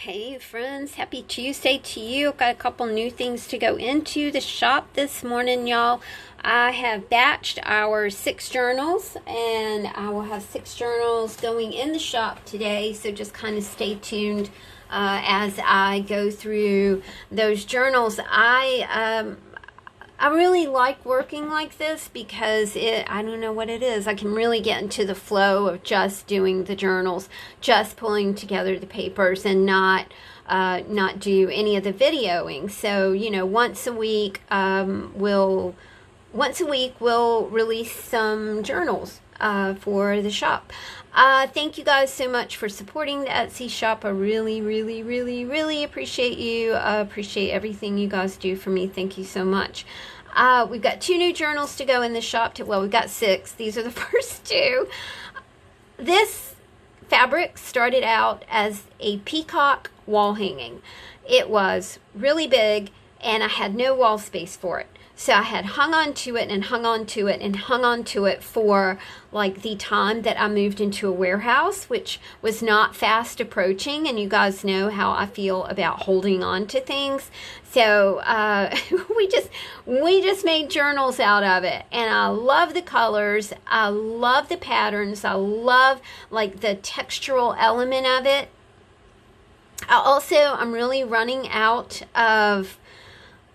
Hey friends, happy Tuesday to you. Got a couple new things to go into the shop this morning, y'all. I have batched our 6 journals, and I will have 6 journals going in the shop today, so just kind of stay tuned as I go through those journals. I really like working like this because I don't know what it is. I can really get into the flow of just doing the journals, just pulling together the papers and not do any of the videoing. So, once a week we'll release some journals for the shop. Thank you guys so much for supporting the Etsy shop. I really, really, really, really appreciate you. Appreciate everything you guys do for me. Thank you so much. We've got 2 new journals to go in the shop. Well, we've got 6. These are the first 2. This fabric started out as a peacock wall hanging. It was really big, and I had no wall space for it. So I had hung on to it and hung on to it and hung on to it for like the time that I moved into a warehouse, which was not fast approaching. And you guys know how I feel about holding on to things. So we just made journals out of it. And I love the colors. I love the patterns. I love the textural element of it. I'm really running out of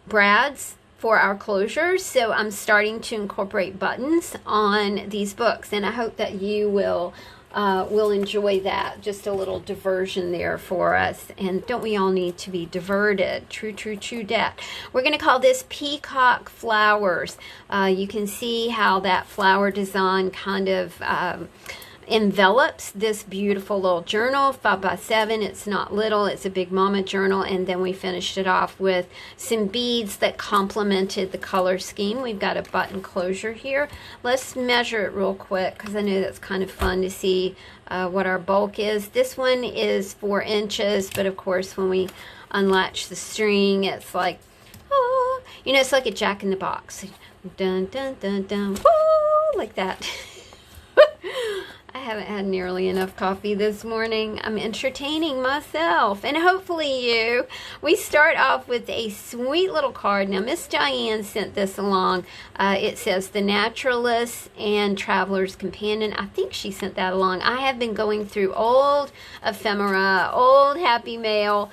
brads for our closures, so I'm starting to incorporate buttons on these books, and I hope that you will enjoy that. Just a little diversion there for us, and don't we all need to be diverted? True dat. We're going to call this Peacock Flowers. You can see how that flower design kind of envelops this beautiful little journal, 5x7. It's not little, it's a big mama journal. And then we finished it off with some beads that complemented the color scheme. We've got a button closure here. Let's measure it real quick because I know that's kind of fun to see what our bulk is. This one is 4 inches, but of course when we unlatch the string, it's like, oh, it's like a Jack in the Box. Dun dun dun dun, woo, like that. I haven't had nearly enough coffee this morning. I'm entertaining myself and hopefully you. We start off with a sweet little card. Now, Miss Diane sent this along. It says The Naturalist and Traveler's Companion. I think she sent that along. I have been going through old ephemera, old Happy Mail.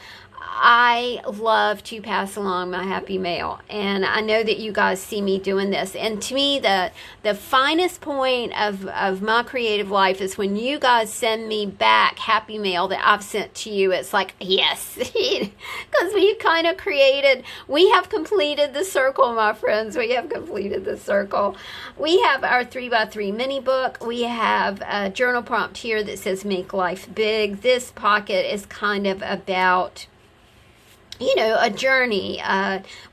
I love to pass along my happy mail, and I know that you guys see me doing this. And to me, the finest point of my creative life is when you guys send me back happy mail that I've sent to you. It's like, yes, because we have completed the circle, my friends. We have completed the circle. We have our 3x3 mini book. We have a journal prompt here that says Make Life Big. This pocket is kind of about a journey,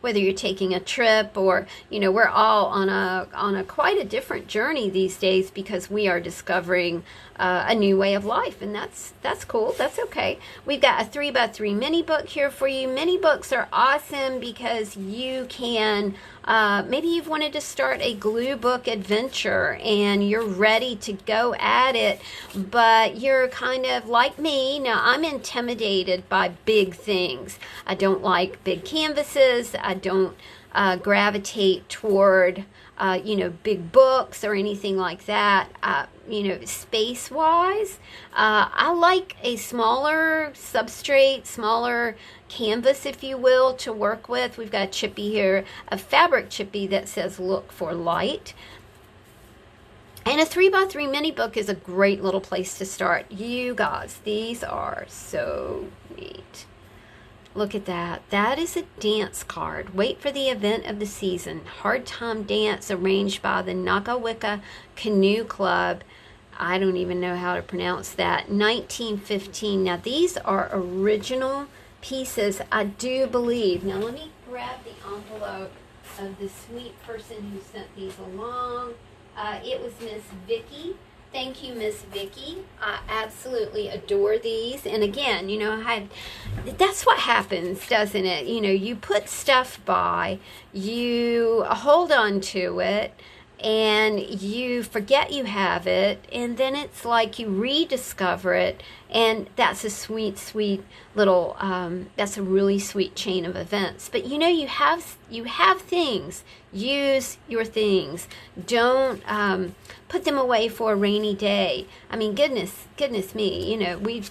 whether you're taking a trip or, we're all on a quite a different journey these days because we are discovering a new way of life, and that's cool. That's okay. We've got a 3x3 mini book here for you. Mini books are awesome because you can, maybe you've wanted to start a glue book adventure and you're ready to go at it, but you're kind of like me. Now, I'm intimidated by big things. I don't like big canvases. I don't gravitate toward big books or anything like that. Space-wise, I like a smaller substrate, smaller canvas, if you will, to work with. We've got a chippy here, a fabric chippy that says Look for Light. And a 3x3 mini book is a great little place to start. You guys, these are so neat. Look at that. That is a dance card. Wait for the event of the season. Hard Time Dance arranged by the Nakawika Canoe Club. I don't even know how to pronounce that. 1915. Now, these are original pieces, I do believe. Now, let me grab the envelope of the sweet person who sent these along. It was Miss Vicky. Thank you, Miss Vicky. I absolutely adore these. And again, that's what happens, doesn't it? You put stuff by, you hold on to it, and you forget you have it, and then it's like you rediscover it, and that's a sweet, sweet little, that's a really sweet chain of events. But you know, you have things. Use your things. Don't put them away for a rainy day. I mean, goodness me, you know, we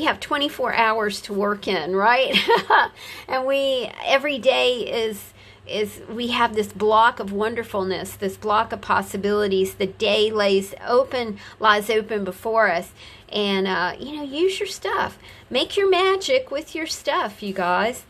have 24 hours to work in, right? And every day is we have this block of wonderfulness, this block of possibilities. The day lies open before us. And, use your stuff. Make your magic with your stuff, you guys.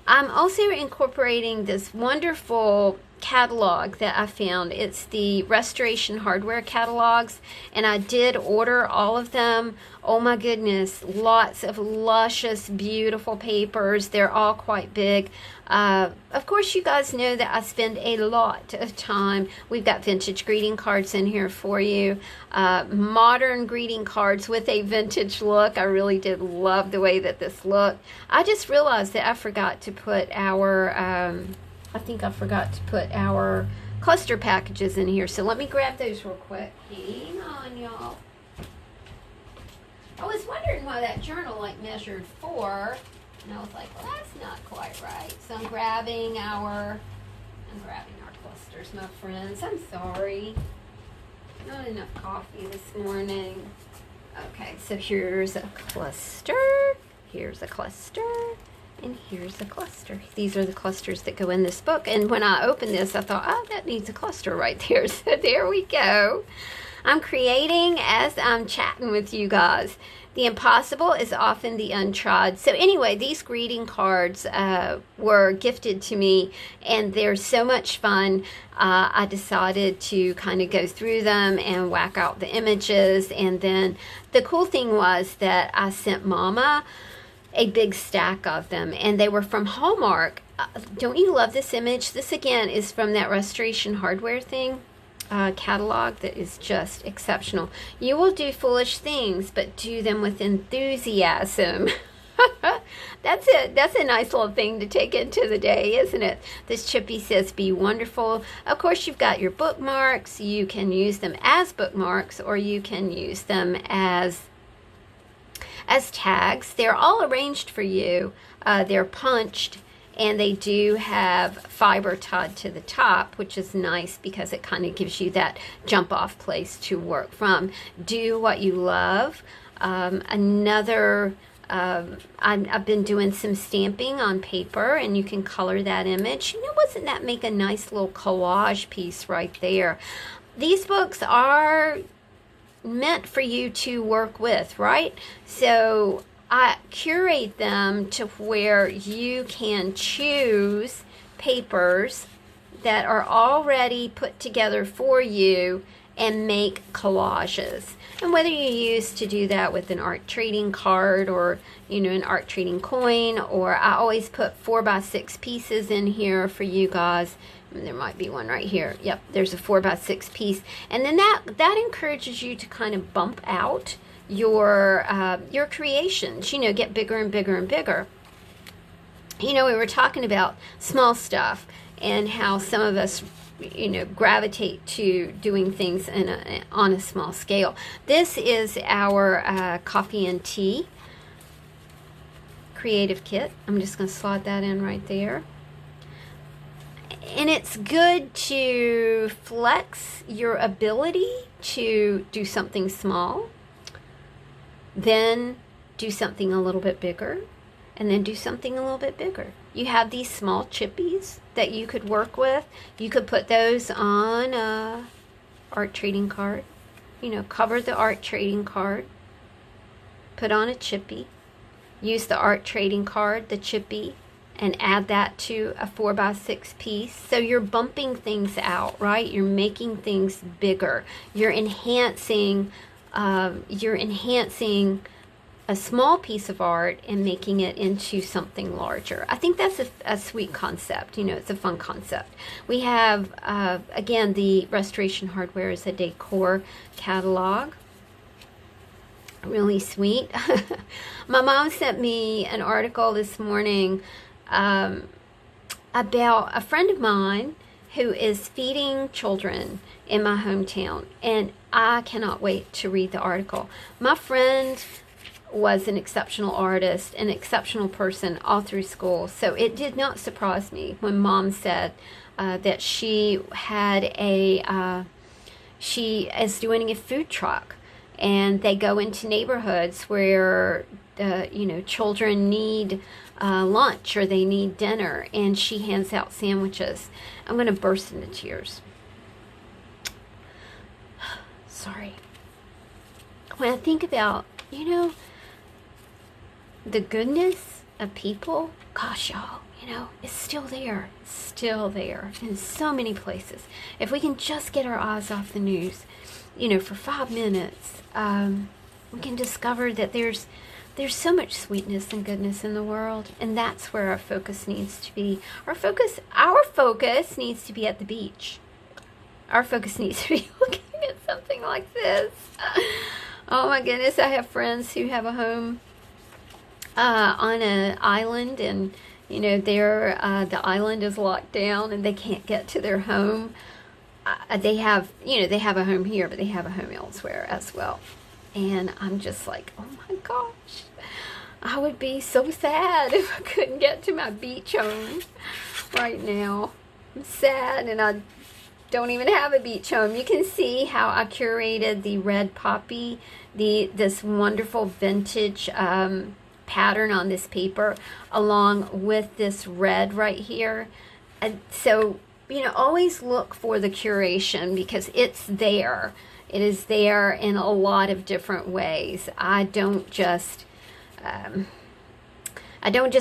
I'm also incorporating this wonderful catalog that I found. It's the Restoration Hardware catalogs, and I did order all of them. Oh my goodness, lots of luscious, beautiful papers. They're all quite big. Of course, you guys know that I spend a lot of time. We've got vintage greeting cards in here for you. Modern greeting cards with a vintage look. I really did love the way that this looked. I just realized that I forgot to put our cluster packages in here. So let me grab those real quick. Hang on, y'all. I was wondering why that journal measured 4, and I was like, well, that's not quite right. So I'm grabbing our clusters, my friends. I'm sorry. Not enough coffee this morning. Okay, so here's a cluster. Here's a cluster. And here's a cluster. These are the clusters that go in this book. And when I opened this, I thought, oh, that needs a cluster right there. So there we go. I'm creating as I'm chatting with you guys. The impossible is often the untried. So anyway, these greeting cards were gifted to me, and they're so much fun. I decided to kind of go through them and whack out the images. And then the cool thing was that I sent Mama a big stack of them, and they were from Hallmark. Don't you love this image? This again is from that Restoration Hardware thing. Catalog that is just exceptional. You will do foolish things, but do them with enthusiasm. That's it. That's a nice little thing to take into the day, isn't it? This Chippy says, be wonderful. Of course, you've got your bookmarks. You can use them as bookmarks, or you can use them as tags. They're all arranged for you. They're punched, and they do have fiber tied to the top, which is nice because it kind of gives you that jump off place to work from. Do what you love. I've been doing some stamping on paper, and you can color that image. You know, doesn't that make a nice little collage piece right there? These books are meant for you to work with, right? So I curate them to where you can choose papers that are already put together for you and make collages. And whether you use to do that with an art trading card, or an art trading coin, or I always put 4x6 pieces in here for you guys. There might be one right here. Yep, there's a 4x6 piece, and then that encourages you to kind of bump out your creations. Get bigger and bigger and bigger. We were talking about small stuff and how some of us gravitate to doing things on a small scale. This is our coffee and tea creative kit. I'm just going to slot that in right there. And it's good to flex your ability to do something small, then do something a little bit bigger, and then do something a little bit bigger. You have these small chippies that you could work with. You could put those on a art trading card. Cover the art trading card, put on a chippy, use the art trading card, the chippy, and add that to a 4x6 piece. So you're bumping things out, right? You're making things bigger. You're enhancing a small piece of art and making it into something larger. I think that's a sweet concept. It's a fun concept. We have, again, the Restoration Hardware is a decor catalog. Really sweet. My mom sent me an article this morning about a friend of mine who is feeding children in my hometown, and I cannot wait to read the article. My friend was an exceptional artist, an exceptional person all through school, so it did not surprise me when Mom said that she is doing a food truck, and they go into neighborhoods where children need lunch or they need dinner, and she hands out sandwiches. I'm going to burst into tears. Sorry. When I think about, the goodness of people, gosh, y'all, it's still there. It's still there in so many places. If we can just get our eyes off the news, for 5 minutes, we can discover that there's so much sweetness and goodness in the world, and that's where our focus needs to be. Our focus needs to be at the beach. Our focus needs to be looking at something like this. Oh my goodness, I have friends who have a home on an island, and the island is locked down and they can't get to their home. They have a home here, but they have a home elsewhere as well. And I'm just like, oh my gosh, I would be so sad if I couldn't get to my beach home right now. I'm sad, and I don't even have a beach home. You can see how I curated the red poppy, this wonderful vintage pattern on this paper, along with this red right here. And so, always look for the curation, because it's there. It is there in a lot of different ways. I don't just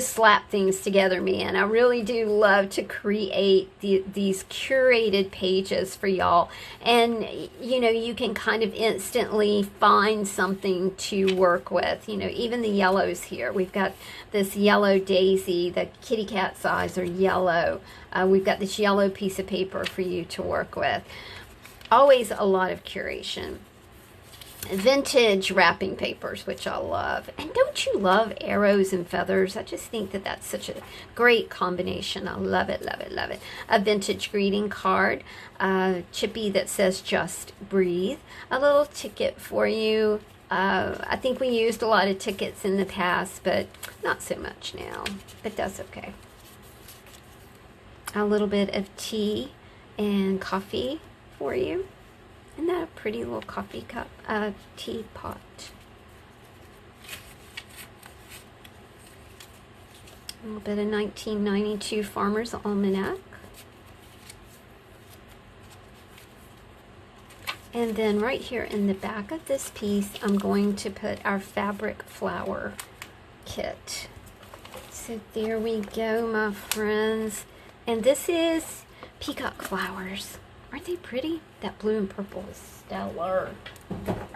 slap things together, man. I really do love to create these curated pages for y'all. And, you can kind of instantly find something to work with. Even the yellows here. We've got this yellow daisy. The kitty cat's eyes are yellow. We've got this yellow piece of paper for you to work with. Always a lot of curation. Vintage wrapping papers, which I love. And don't you love arrows and feathers? I just think that that's such a great combination. I love it, love it, love it. A vintage greeting card, chippy that says just breathe. A little ticket for you. I think we used a lot of tickets in the past, but not so much now. But that's okay. A little bit of tea and coffee for you. Isn't that a pretty little coffee cup? Teapot. A little bit of 1992 Farmer's Almanac. And then right here in the back of this piece, I'm going to put our fabric flower kit. So there we go, my friends. And this is peacock flowers. Aren't they pretty? That blue and purple is stellar.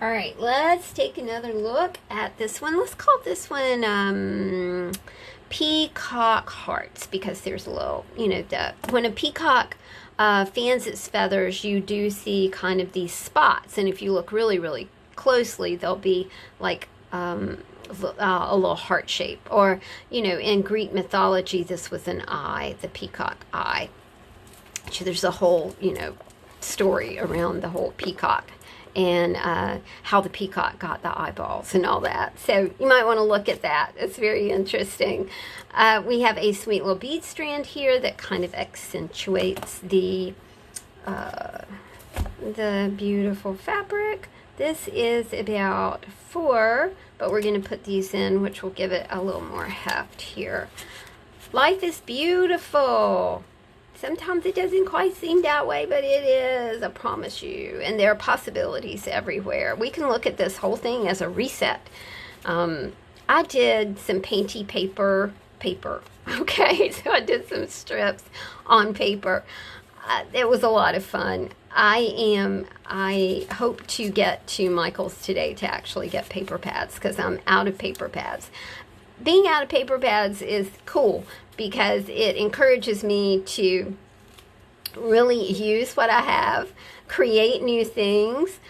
All right, let's take another look at this one. Let's call this one Peacock Hearts, because there's a little, when a peacock fans its feathers, you do see kind of these spots. And if you look really, really closely, there'll be like a little heart shape. Or, in Greek mythology, this was an eye, the peacock eye. So there's a whole, story around the whole peacock and how the peacock got the eyeballs and all that. So you might want to look at that. It's very interesting. We have a sweet little bead strand here that kind of accentuates the beautiful fabric. This is about 4, but we're going to put these in, which will give it a little more heft here. Life is beautiful. Sometimes it doesn't quite seem that way, but it is, I promise you. And there are possibilities everywhere. We can look at this whole thing as a reset. I did some painty paper, okay? So I did some strips on paper. It was a lot of fun. I hope to get to Michael's today to actually get paper pads, because I'm out of paper pads. Being out of paper pads is cool, because it encourages me to really use what I have, create new things.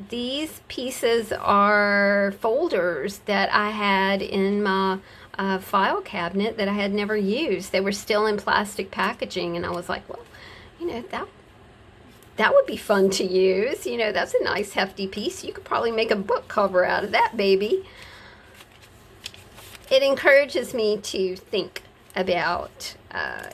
These pieces are folders that I had in my file cabinet that I had never used. They were still in plastic packaging, and I was like, well, you know, that would be fun to use. You know, that's a nice hefty piece. You could probably make a book cover out of that baby. It encourages me to think about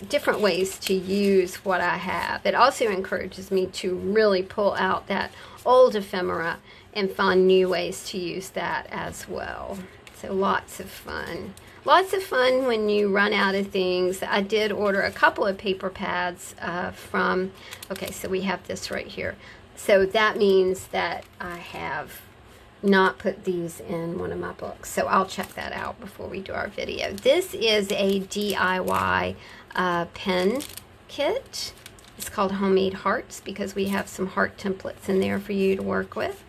different ways to use what I have. It also encourages me to really pull out that old ephemera and find new ways to use that as well. So lots of fun. Lots of fun when you run out of things. I did order a couple of paper pads from, okay, so we have this right here. So that means that I have not put these in one of my books. So I'll check that out before we do our video. This is a DIY pen kit. It's called Homemade Hearts because we have some heart templates in there for you to work with.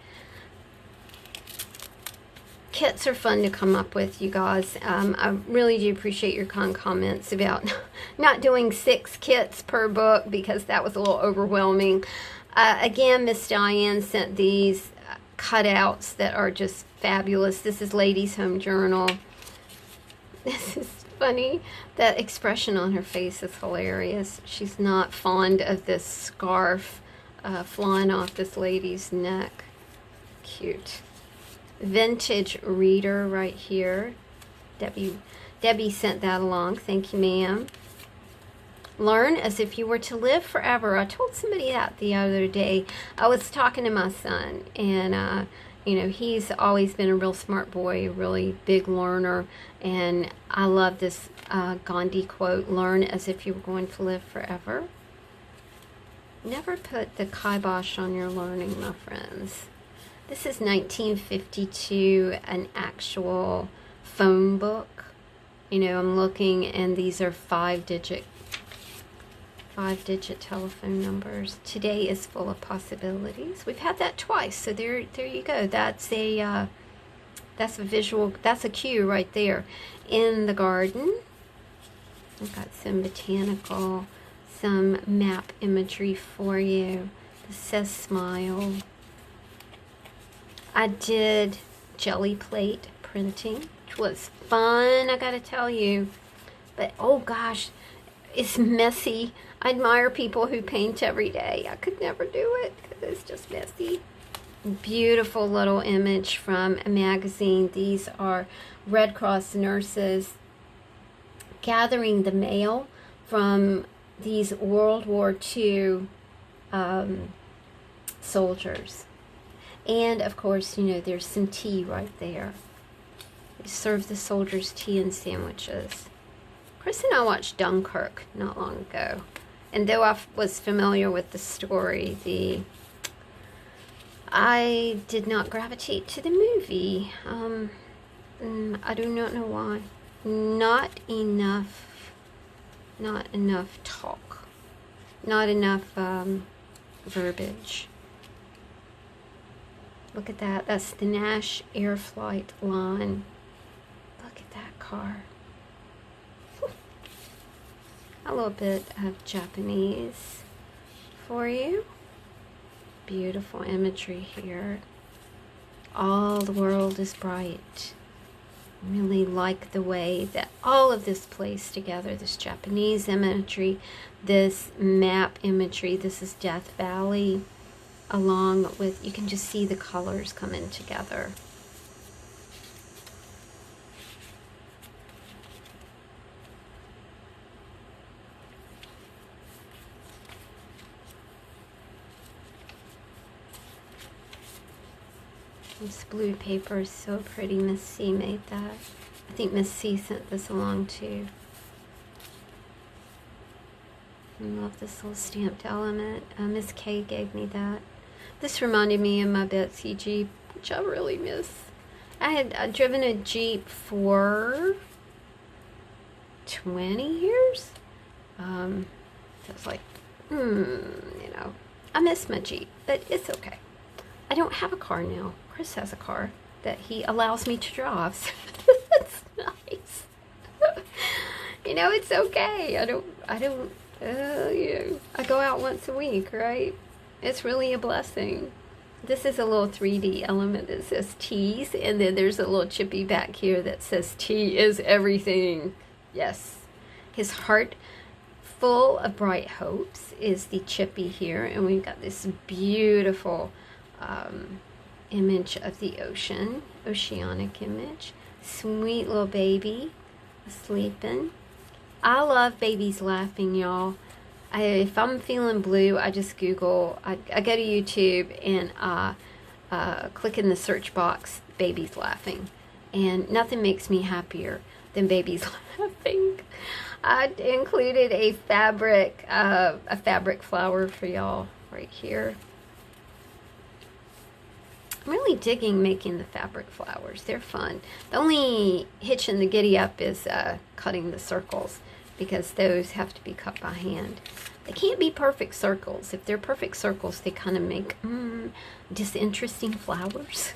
Kits are fun to come up with, you guys. I really do appreciate your kind comments about not doing 6 kits per book because that was a little overwhelming. Again, Miss Diane sent these cutouts that are just fabulous. This is Ladies Home Journal. This is funny. That expression on her face is hilarious. She's not fond of this scarf flying off this lady's neck. Cute. Vintage reader right here. Debbie sent that along. Thank you, ma'am. Learn as if you were to live forever. I told somebody that the other day. I was talking to my son, and you know, he's always been a real smart boy, a really big learner, and I love this Gandhi quote, learn as if you were going to live forever. Never put the kibosh on your learning, my friends. This is 1952, an actual phone book. You know, I'm looking, and these are 5-digit telephone numbers. Today is full of possibilities. We've had that twice, so there you go. That's a visual. That's a cue right there. In the garden, I've got some botanical, some map imagery for you. This says smile. I did jelly plate printing, which was fun, I gotta tell you. But oh gosh, it's messy. I admire people who paint every day. I could never do it because it's just messy. Beautiful little image from a magazine. These are Red Cross nurses gathering the mail from these World War II soldiers. And, of course, you know, there's some tea right there. They serve the soldiers tea and sandwiches. Chris and I watched Dunkirk not long ago. And though I was familiar with the story, I did not gravitate to the movie. I do not know why. Not enough talk. Not enough verbiage. Look at that. That's the Nash Air Flight line. Look at that car. A little bit of Japanese for you. Beautiful imagery here. All the world is bright. Really like the way that all of this plays together. This Japanese imagery, this map imagery. This is Death Valley. Along with, you can just see the colors coming together. This blue paper is so pretty. Miss C made that. I think Miss C sent this along too. I love this little stamped element. Miss K gave me that. This reminded me of my Betsy Jeep, which I really miss. I had driven a Jeep for 20 years. So it's like, you know, I miss my Jeep, but it's okay. I don't have a car now. Chris has a car that he allows me to drive. So that's nice. You know, it's okay. I go out once a week, right? It's really a blessing. this is a little 3D element that says tease, and then there's a little chippy back here that says tea is everything. Yes. His heart full of bright hopes is the chippy here, and we've got this beautiful image of the ocean, oceanic image. Sweet little baby sleeping. I love babies laughing, y'all. If I'm feeling blue, I just Google, I go to YouTube and click in the search box, babies laughing. And nothing makes me happier than babies laughing. I included a fabric flower for y'all right here. I'm really digging making the fabric flowers. They're fun. The only hitch in the giddy up is cutting the circles, because those have to be cut by hand. They can't be perfect circles. If they're perfect circles, they kind of make disinteresting flowers.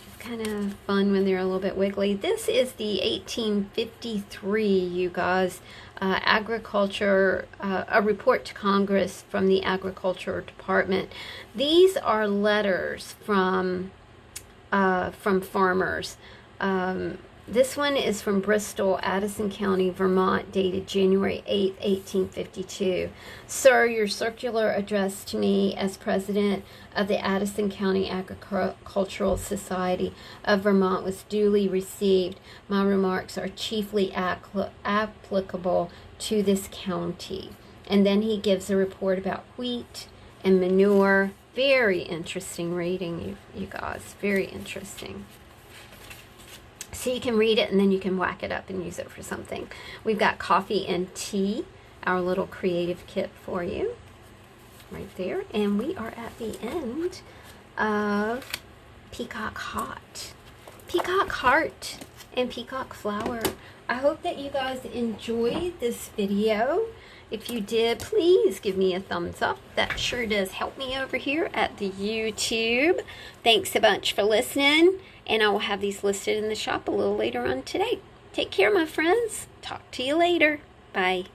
It's kind of fun when they're a little bit wiggly. This is the 1853, you guys, agriculture, a report to Congress from the Agriculture Department. These are letters from farmers. This one is from Bristol, Addison County, Vermont, dated January 8, 1852. Sir, your circular address to me as president of the Addison County Agricultural Society of Vermont was duly received. My remarks are chiefly applicable to this county. And then he gives a report about wheat and manure. Very interesting reading, you guys. Very interesting. So you can read it and then you can whack it up and use it for something. We've got coffee and tea, our little creative kit for you right there. And we are at the end of Peacock Heart. Peacock Heart and Peacock Flower. I hope that you guys enjoyed this video. If you did, please give me a thumbs up. That sure does help me over here at the YouTube. Thanks a bunch for listening. And I will have these listed in the shop a little later on today. Take care, my friends. Talk to you later. Bye.